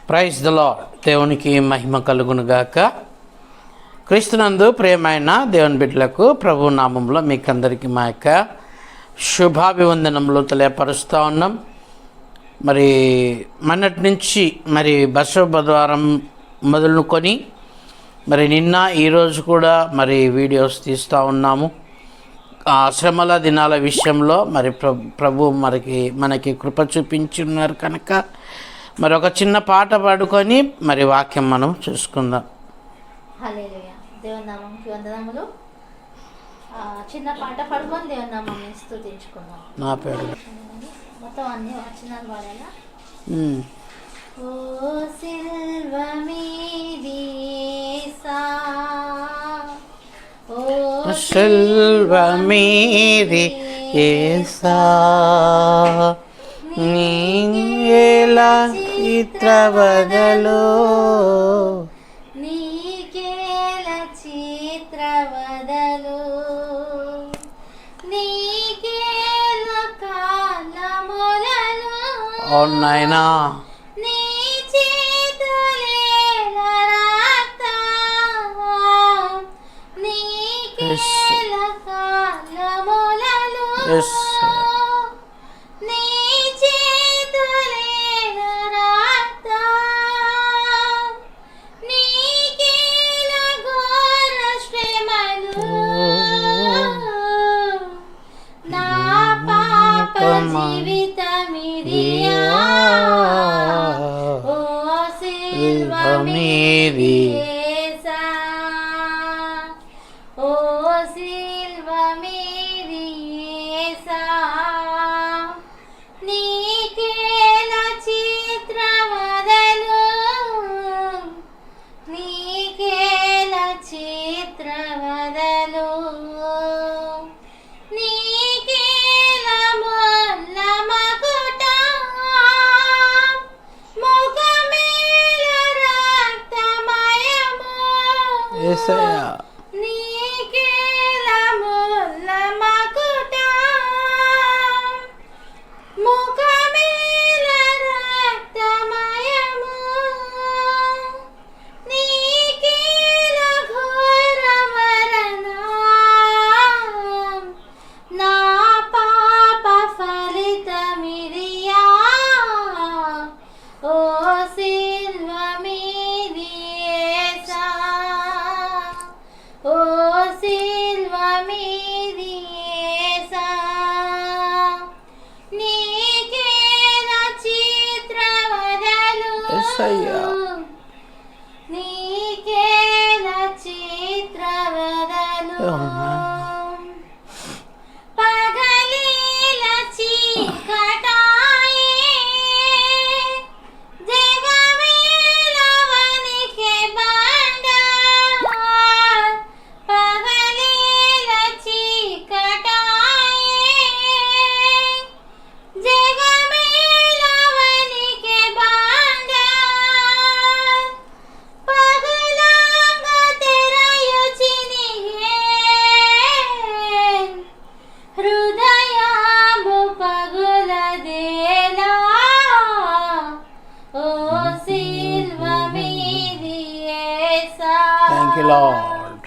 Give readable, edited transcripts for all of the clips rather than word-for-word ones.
Praise the lord. దేవునికి మహిమ కలుగునుగాక. క్రీస్తునందు ప్రియమైన దేవుని బిడ్డలకు ప్రభు నామంలో మీకందరికీ మా యొక్క శుభాభివందనములు తెలియపరుస్తూ ఉన్నాం. మరి మొన్నటి నుంచి మరి బసవ బుధవారం మొదలుకొని మరి నిన్న ఈరోజు కూడా మరి వీడియోస్ తీస్తూ ఉన్నాము. శ్రమల దినాల విషయంలో మరి ప్రభు మనకి కృప చూపించి ఉన్నారు కనుక మరి ఒక చిన్న పాట పాడుకొని మరి వాక్యం మనం చూసుకుందాం. హల్లెలూయా. దేవుని నామముకి వందనములు. చిన్న పాట పాడుకొని దేవుని నామముని స్తుతించుకుందాం. నా పేరు మొత్తం అన్ని వచనాలు పాడాలా? ఓ సిల్వ మీది యేసా, ఓ సిల్వ మీది యేసా, నీకేల చిత్రవదలో, నీకేల చిత్రవదలో, నీకేల కాలములలో, ఓ నాయనా నీ చేతులేల రక్తం, నీకేల కాలములలో, జీవితమిదియా, ఓ సిల్వ మీది యేసా, ఓ సిల్వ మీది యేసా, నీకేల చిత్రవదలో, నీకేల చిత్రవదలో, యేసయ్యా నీకేల ముల్ల మకుటం, ముఖమేల రక్తమయము, నీకేల ఘోర మరణం, నా పాప ఫలితమిదియా, ఓ సిల్వ మీది యేసా, ఓ సిల్వ మీది యేసా, నీకేల చిత్రవదలో, యేసయ్యా నీకేల చిత్రవదలో, పగలేల చీకటాయే, జగమేల వణికే బండ, పగలేల చీకటాయే, జగమేల వణికే బండ, పగలంగ తెరయుచినియే, హృదయము పగులదేలా, ఓ సిల్వ మీది యేసా, థ్యాంక్ యూ లార్డ్.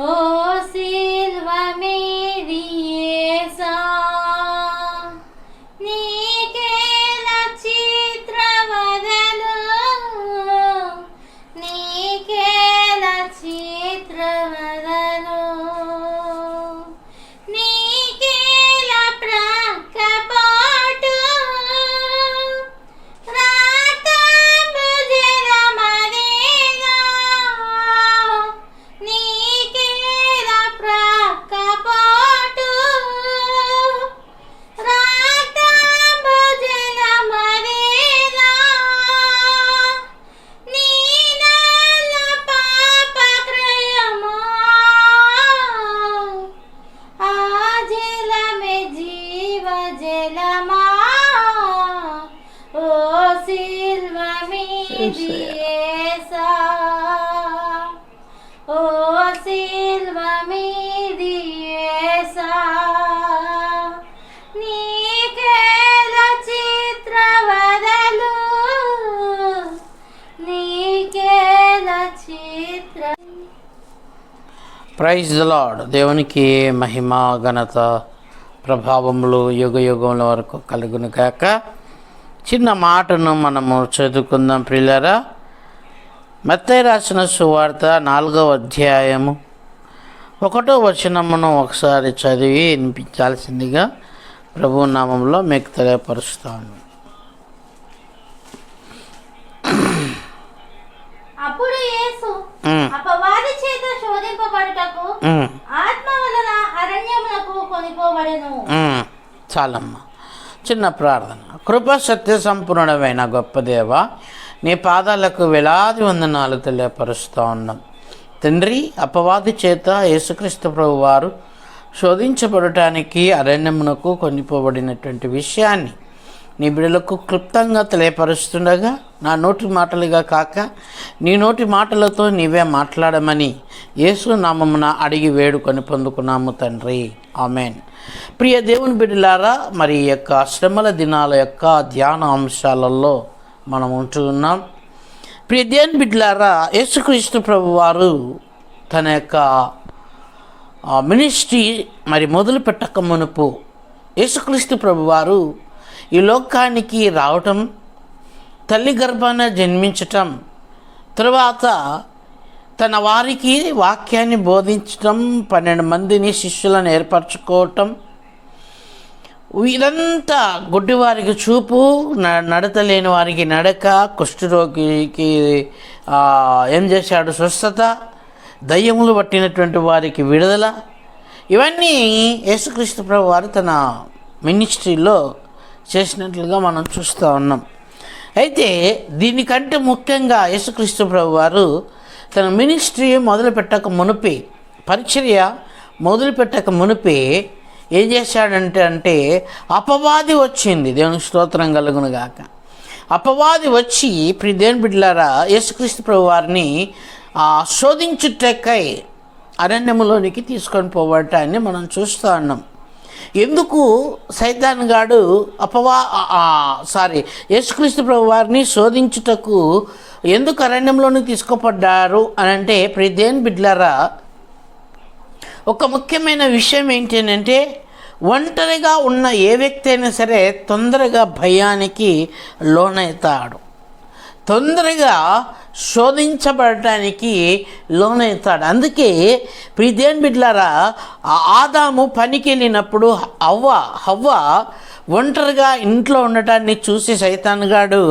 ఓ సిల్వ మీది యేసా, నీకేల చిత్రవదలో, నీకేల చిత్రవదలో, నీకేల ప్రక్కపాటు, రాతంబు జలమదేగా, నీకేల ప్రక్కపాటు, రాతంబు జలమదేగా, నీ నల్ల పాపక్రయమా, ఆ జలమే జీవ జలమా, ఓ సిల్వ మీది యేసా, ఓ సిల్వ మీది యేసా, నీకేల చిత్రవదలో, ప్రైజ్ ద లార్డ్. దేవునికి మహిమ ఘనత ప్రభావములు యుగ యుగముల వరకు కలుగును గాక. చిన్న మాటను మనము చదువుకుందాం ప్రియులారా. మత్తయి రాసిన సువార్త 4వ అధ్యాయము 1వ వచనమును ఒకసారి చదివి వినిపించాల్సిందిగా ప్రభు నామంలో మీకు తెలియపరుస్తాను. అప్పుడు యేసు అపవాది చేత శోధింపబడుటకు ఆత్మ వలన అరణ్యమునకు కొనిపోబడెను. చాలమ్మా. చిన్న ప్రార్థన. కృప సత్య సంపూర్ణమైన గొప్ప దేవ, నీ పాదాలకు వేలాది వందనాలు తెలియపరుస్తూ ఉన్నాం తండ్రి. అపవాది చేత యేసుక్రీస్తు ప్రభు వారు శోధించబడటానికి అరణ్యమునకు కొనిపోబడినటువంటి విషయాన్ని నీ బిడ్డలకు క్లుప్తంగా తెలియపరుస్తుండగా నా నోటి మాటలుగా కాక నీ నోటి మాటలతో నీవే మాట్లాడమని యేసు నామమున అడిగి వేడుకొని పొందుకున్నాము తండ్రి, ఆమెన్. ప్రియ దేవుని బిడ్డలారా, మరి ఈ యొక్క శ్రమల దినాల యొక్క ధ్యాన అంశాలలో మనం ఉంటున్నాం. ప్రియ దేవుని బిడ్డలారా, యేసుక్రీస్తు ప్రభు వారు తన యొక్క మినిస్ట్రీ మరి మొదలు పెట్టక మునుపు యేసుక్రీస్తు ప్రభు వారు ఈ లోకానికి రావటం, తల్లి గర్భాన జన్మించటం, తరువాత తన వారికి వాక్యాన్ని బోధించటం, 12 మందిని శిష్యులను ఏర్పరచుకోవటం, ఇదంతా గుడ్డివారికి చూపు, నడతలేని వారికి నడక, కుష్ఠరోగికి ఏం చేశాడు స్వస్థత, దయ్యములు పట్టినటువంటి వారికి విడుదల, ఇవన్నీ యేసుక్రీస్తు ప్రభు వారు తన మినిస్ట్రీలో చేసినట్లుగా మనం చూస్తూ ఉన్నాం. అయితే దీనికంటే ముఖ్యంగా యేసుక్రీస్తు ప్రభు వారు తన మినిస్ట్రీ మొదలుపెట్టక మునిపే, పరిచర్య మొదలుపెట్టక మునిపే ఏం చేశాడంటే అపవాది వచ్చింది. దేవునికి స్తోత్రం కలుగును గాక. అపవాది వచ్చి దేవుని బిడ్డలారా యేసుక్రీస్తు ప్రభు వారిని శోధించుటకై అరణ్యములోనికి తీసుకొని పోవటాన్ని మనం చూస్తూ ఉన్నాం. ఎందుకు సైతాన్ గాడు యేసుక్రీస్తు ప్రభు వారిని శోధించుటకు ఎందుకు అరణ్యంలోకి తీసుకుపడ్డారు అని అంటే దేవుని బిడ్డలారా, ఒక ముఖ్యమైన విషయం ఏంటి అంటే ఒంటరిగా ఉన్న ఏ వ్యక్తి అయినా సరే తొందరగా భయానికి లోనవుతాడు, తొందరగా శోధించబడటానికి లోనవుతాడు. అందుకే దేవుని బిడ్డలారా, ఆదాము పనికి వెళ్ళినప్పుడు హవ్వ ఒంటరిగా ఇంట్లో ఉండటాన్ని చూసి సైతాన్గాడు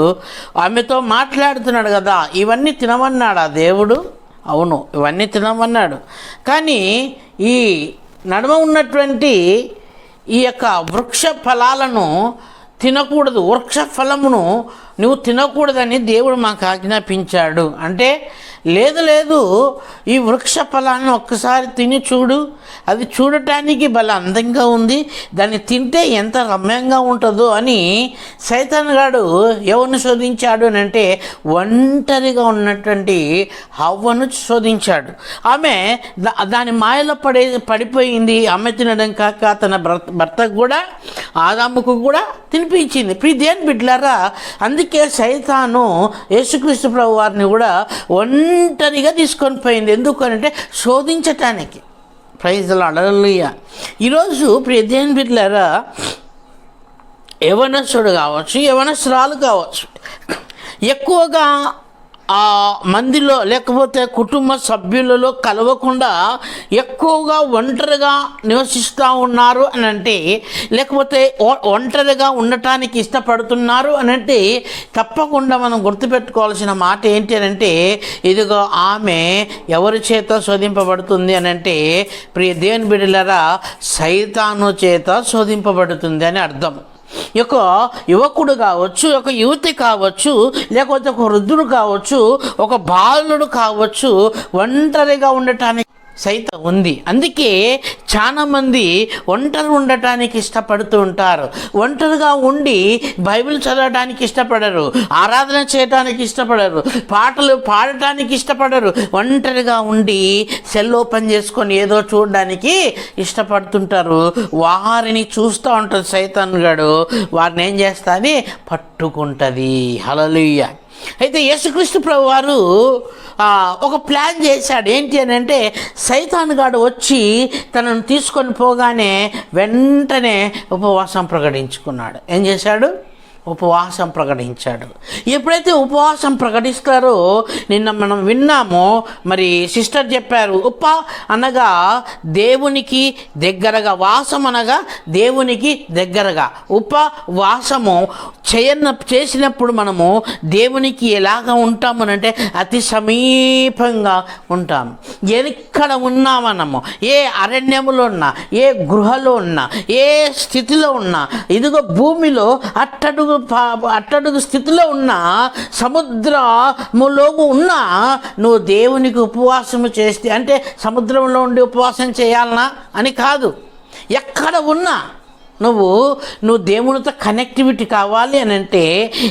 ఆమెతో మాట్లాడుతున్నాడు కదా, ఇవన్నీ తినమన్నాడు ఆ దేవుడు. అవును, ఇవన్నీ తినమన్నాడు. కానీ ఈ నడుమ ఉన్నటువంటి ఈ యొక్క వృక్ష ఫలాలను తినకూడదు, వృక్ష ఫలమును నువ్వు తినకూడదని దేవుడు మాకు ఆజ్ఞాపించాడు అంటే, లేదు ఈ వృక్ష ఫలాన్ని ఒక్కసారి తిని చూడు, అది చూడటానికి భలే అందంగా ఉంది, దాన్ని తింటే ఎంత రమ్యంగా ఉంటుందో అని సైతాన్ గాడు ఎవరిని శోధించాడు అని అంటే ఒంటరిగా ఉన్నటువంటి హవ్వను శోధించాడు. ఆమె దాని మాయలో పడిపోయింది. ఆమె తినడం కాక తన భర్తకు కూడా ఆదాముకు కూడా తినిపించింది. దేవుని బిడ్డలారా, అందుకే సైతాను యేసుక్రీస్తు ప్రభు వారిని కూడా ఒంటరిగా తీసుకొని పోయింది. ఎందుకనంటే శోధించటానికి. ప్రైజ్ ది లార్డ్, హల్లెలూయా. ఈరోజు దేవుని బిడ్డలారా, యవనస్తుడు కావచ్చు, యవనస్తురాలు కావచ్చు, ఎక్కువగా ఆ మందిలో లేకపోతే కుటుంబ సభ్యులలో కలవకుండా ఎక్కువగా ఒంటరిగా నివసిస్తూ ఉన్నారు అని అంటే, లేకపోతే ఒంటరిగా ఉండటానికి ఇష్టపడుతున్నారు అని అంటే తప్పకుండా మనం గుర్తుపెట్టుకోవాల్సిన మాట ఏంటి అని అంటే, ఇదిగో ఆమె ఎవరి చేత శోధింపబడుతుంది అని అంటే దేవుని బిడ్డలారా సైతాను చేత శోధింపబడుతుంది అని అర్థం. ఒక యువకుడు కావచ్చు, ఒక యువతి కావచ్చు, లేకపోతే ఒక వృద్ధుడు కావచ్చు, ఒక బాలుడు కావచ్చు, ఒంటరిగా ఉండటానికి సైతం ఉంది. అందుకే చాలామంది ఒంటరి ఉండటానికి ఇష్టపడుతూ ఉంటారు. ఒంటరిగా ఉండి బైబిల్ చదవడానికి ఇష్టపడరు, ఆరాధన చేయడానికి ఇష్టపడరు, పాటలు పాడటానికి ఇష్టపడరు. ఒంటరిగా ఉండి సెల్ ఓపెన్ చేసుకొని ఏదో చూడడానికి ఇష్టపడుతుంటారు. వారిని చూస్తూ ఉంటుంది సైతాన్ గాడు. వారిని ఏం చేస్తుంది? పట్టుకుంటుంది. హల్లెలూయా. అయితే యేసుక్రీస్తు ప్రభు వారు ఒక ప్లాన్ చేశాడు. ఏంటి అని అంటే, సైతానుగాడు వచ్చి తనను తీసుకొని పోగానే వెంటనే ఉపవాసం ప్రకటించుకున్నాడు. ఏం చేశాడు? ఉపవాసం ప్రకటించాడు. ఎప్పుడైతే ఉపవాసం ప్రకటిస్తారో, నిన్న మనం విన్నామో, మరి సిస్టర్ చెప్పారు, అనగా దేవునికి దగ్గరగా, వాసం అనగా దేవునికి దగ్గరగా. ఉపవాసము చేసినప్పుడు మనము దేవునికి ఎలాగ ఉంటామనంటే అతి సమీపంగా ఉంటాం. ఎక్కడ ఉన్నా మనము, ఏ అరణ్యములో ఉన్నా, ఏ గృహలో ఉన్నా, ఏ స్థితిలో ఉన్నా, ఇదిగో భూమిలో అట్టడుగు స్థితిలో ఉన్న, సముద్రములో ఉన్నా, నువ్వు దేవునికి ఉపవాసము చేస్తే, అంటే సముద్రంలో ఉండి ఉపవాసం చేయాలనా అని కాదు, ఎక్కడ ఉన్నా నువ్వు దేవునితో కనెక్టివిటీ కావాలి అని అంటే,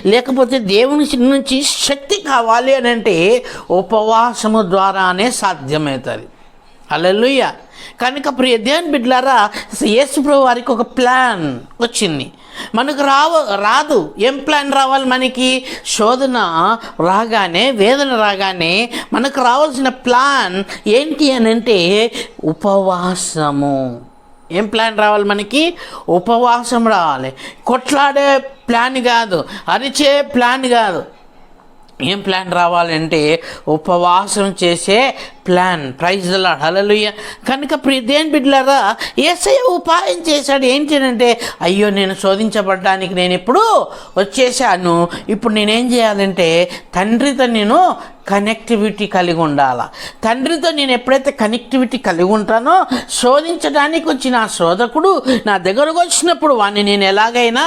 లేకపోతే దేవుని నుంచి శక్తి కావాలి అని అంటే ఉపవాసము ద్వారానే సాధ్యమవుతుంది. హల్లెలూయా. కనుక ప్రియ దేవుని బిడ్డలారా, యేసు ప్రభు వారికి ఒక ప్లాన్ వచ్చింది. మనకు రాదు. ఏం ప్లాన్ రావాలి మనకి? శోధన రాగానే, వేదన రాగానే మనకు రావాల్సిన ప్లాన్ ఏంటి అని అంటే ఉపవాసము. ఏం ప్లాన్ రావాలి మనకి? ఉపవాసం రావాలి. కొట్లాడే ప్లాన్ కాదు, అరిచే ప్లాన్ కాదు. ఏం ప్లాన్ రావాలంటే ఉపవాసం చేసే plan. Praise the lord. Hallelujah. కనుక ప్రియ దేవుని బిడ్డలారా, యేసయ్య ఉపాయం చేశాడు. ఏంటంటే, అయ్యో నేను శోధించబడ్డానికి నేను ఇప్పుడు వచ్చేసాను, ఇప్పుడు నేనేం చేయాలంటే తండ్రితో నేను కనెక్టివిటీ కలిగి ఉండాలా. తండ్రితో నేను ఎప్పుడైతే కనెక్టివిటీ కలిగి ఉంటానో, శోధించడానికి వచ్చిన ఆ శోధకుడు నా దగ్గరకు వచ్చినప్పుడు వాడిని నేను ఎలాగైనా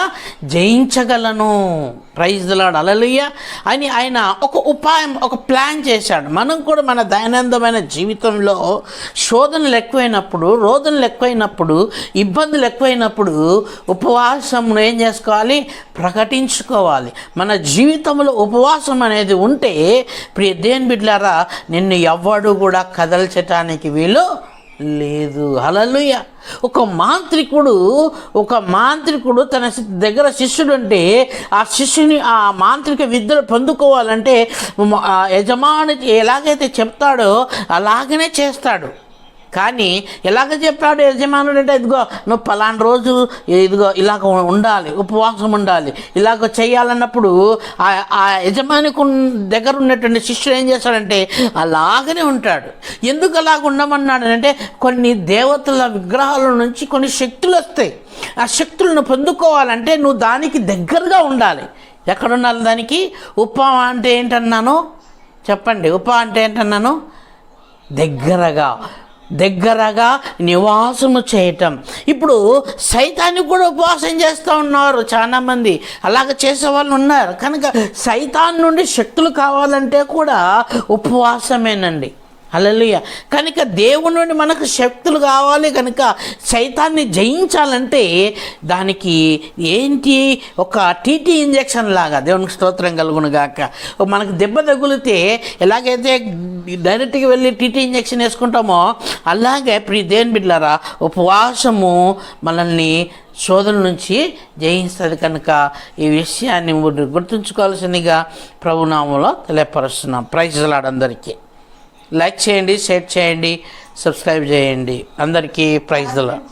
జయించగలను. Praise the lord. హల్లెలూయా అని ఆయన ఒక ఉపాయం, ఒక ప్లాన్ చేశాడు. మనం కూడా మన దైనందినమైన జీవితంలో శోధనలు ఎక్కువైనప్పుడు, రోదనలు ఎక్కువైనప్పుడు, ఇబ్బందులు ఎక్కువైనప్పుడు ఉపవాసం ఏం చేసుకోవాలి? ప్రకటించుకోవాలి. మన జీవితంలో ఉపవాసం అనేది ఉంటే ప్రియ దేవుని బిడ్డలారా, నిన్ను ఎవ్వడు కూడా కదల్చటానికి వీలు లేదు. హల్లెలూయా. ఒక మాంత్రికుడు తన దగ్గర శిష్యుడు ఉంటే, ఆ శిష్యుని ఆ మాంత్రిక విద్యలు పొందుకోవాలంటే యజమాని ఎలాగైతే చెప్తాడో అలాగనే చేస్తాడు. కానీ ఎలాగ చెప్పాడు యజమానుడు అంటే, ఇదిగో నువ్వు పలానా రోజు ఇదిగో ఇలాగ ఉండాలి, ఉపవాసం ఉండాలి, ఇలాగ చేయాలన్నప్పుడు ఆ యజమానికి దగ్గర ఉన్నటువంటి శిష్యుడు ఏం చేస్తాడంటే అలాగనే ఉంటాడు. ఎందుకు అలాగ ఉండమన్నాడు అంటే, కొన్ని దేవతల విగ్రహాల నుంచి కొన్ని శక్తులు వస్తాయి. ఆ శక్తులను పొందుకోవాలంటే నువ్వు దానికి దగ్గరగా ఉండాలి. ఎక్కడ ఉండాలి దానికి? అంటే ఏంటన్నాను చెప్పండి. అంటే ఏంటన్నాను? దగ్గరగా నివాసము చేయటం. ఇప్పుడు సైతాన్ని కూడా ఉపవాసం చేస్తూ ఉన్నారు చాలామంది, అలాగ చేసేవాళ్ళు ఉన్నారు. కనుక సైతాన్ నుండి శక్తులు కావాలంటే కూడా ఉపవాసమేనండి. హల్లెలూయా. కనుక దేవుని నుండి మనకు శక్తులు కావాలి. కనుక సైతాన్ని జయించాలంటే దానికి ఏంటి? ఒక టీటీ ఇంజెక్షన్ లాగా. దేవునికి స్తోత్రం కలుగును గాక. మనకు దెబ్బ తగిలితే ఎలాగైతే డైరెక్ట్గా వెళ్ళి టీటీ ఇంజెక్షన్ వేసుకుంటామో, అలాగే ప్రియ దేవుని బిడ్డలారా, ఉపవాసము మనల్ని శోధన నుంచి జయిస్తుంది. కనుక ఈ విషయాన్ని గుర్తుంచుకోవాల్సిందిగా ప్రభునామంలో తెలియపరుస్తున్నాం. Praise the lord. అందరికీ లైక్ చేయండి, షేర్ చేయండి, సబ్స్క్రైబ్ చేయండి. అందరికీ ప్రైజ్ ది లార్డ్.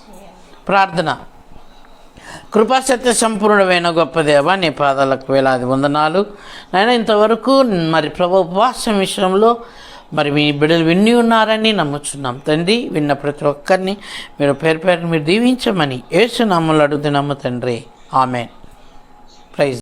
ప్రార్థన. కృపాసత్య సంపూర్ణమైన గొప్ప దేవ, నీ పాదాలకు వేలాది వందనాలు నాయన. ఇంతవరకు మరి ప్రభు ఉపవాసం విషయంలో మరి మీ బిడ్డలు విని ఉన్నారని నమ్ముచున్నాం తండ్రి. విన్న ప్రతి ఒక్కరిని మీరు పేరు మీరు దీవించమని యేసు నామములో అడుగుతున్నాము తండ్రి. ఆమేన్. ప్రైజ్.